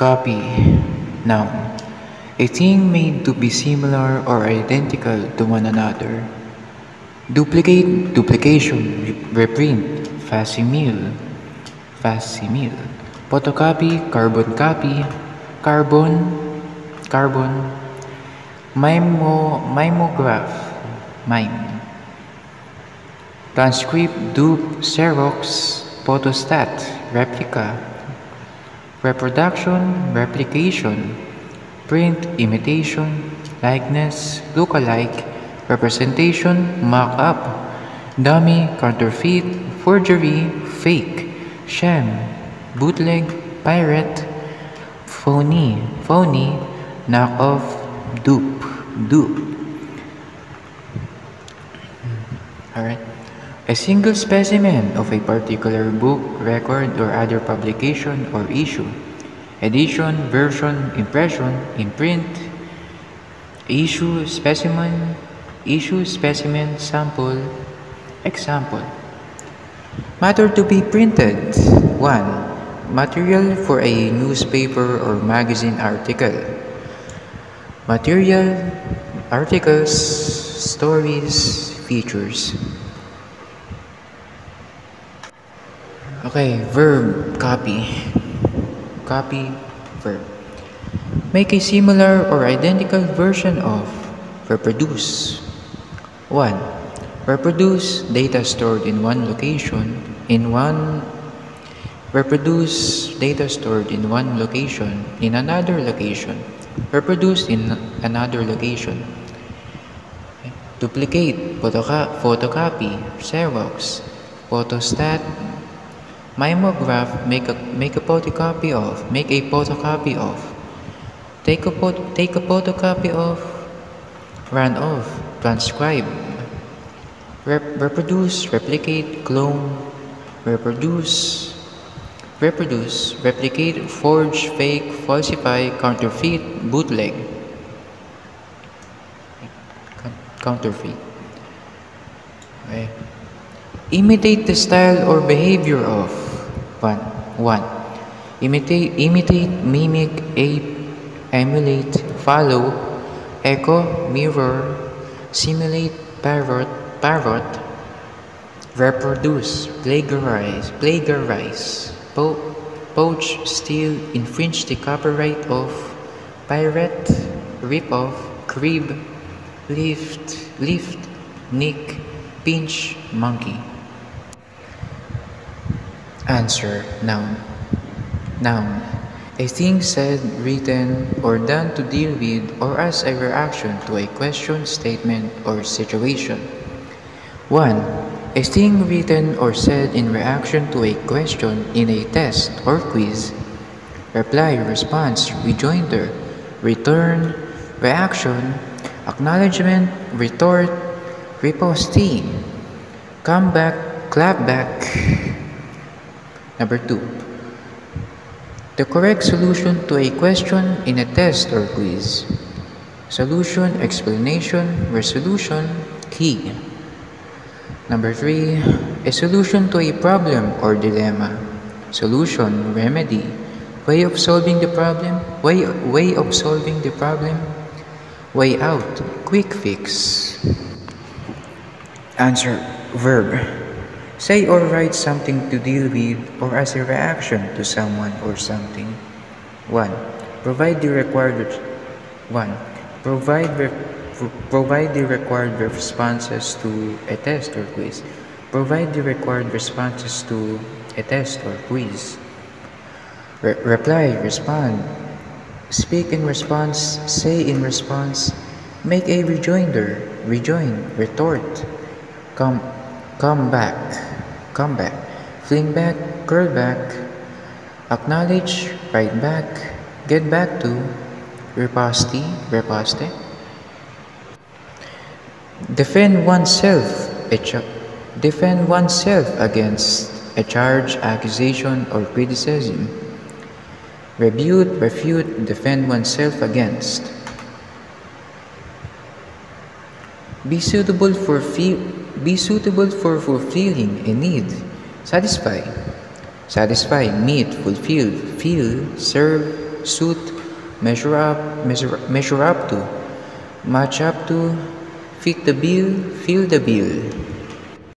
Copy. Noun. A thing made to be similar or identical to one another. Duplicate, duplication, reprint, facsimile, facsimile. Photocopy, carbon copy, carbon, carbon. Mimograph, mime. Transcript, dupe, Xerox, photostat, replica. Reproduction, replication. Print, imitation, likeness, lookalike, representation, mock-up, dummy, counterfeit, forgery, fake, sham, bootleg, pirate, phony, knock-off, dupe. Alright. A single specimen of a particular book, record, or other publication or issue. Edition, version, impression, imprint, issue, specimen, sample, example. Matter to be printed. 1. Material for a newspaper or magazine article. Material, articles, stories, features. Okay, verb, copy. Copy, verb. Make a similar or identical version of. Reproduce. 1. Reproduce data stored in one location reproduce data stored in one location in another location. Reproduce in another location. Duplicate, photocopy, Xerox, photostat, mimograph, make a photocopy of, take a photocopy of, run off, transcribe, reproduce, replicate, clone, reproduce, replicate, forge, fake, falsify, counterfeit, bootleg, counterfeit. Okay. Imitate the style or behavior of. 1. Imitate, mimic, ape, emulate, follow, echo, mirror, simulate, parrot, reproduce, plagiarize, poach, steal, infringe the copyright of, pirate, rip off, crib, lift, nick, pinch, monkey. Answer. Noun. A thing said, written, or done to deal with or as a reaction to a question, statement, or situation. 1. A thing written or said in reaction to a question in a test or quiz. Reply, response, rejoinder, return, reaction, acknowledgement, retort, riposte, comeback, clapback. Number 2. The correct solution to a question in a test or quiz. Solution, explanation, resolution, key. Number 3. A solution to a problem or dilemma. Solution, remedy, way of solving the problem, way out, quick fix. Answer. Verb. Say or write something to deal with or as a reaction to someone or something. 1. Provide the required responses to a test or quiz. Provide the required responses to a test or quiz. Reply, respond. Speak in response, say in response. Make a rejoinder, rejoin, retort. Come back. Fling back, curl back. Acknowledge, write back. Get back to, riposte. Defend oneself against a charge, accusation, or criticism. Refute, defend oneself against. Be suitable for fulfilling a need. Satisfy, meet, fulfill, fill, serve, suit, measure up to, match up to, fit the bill, fill the bill.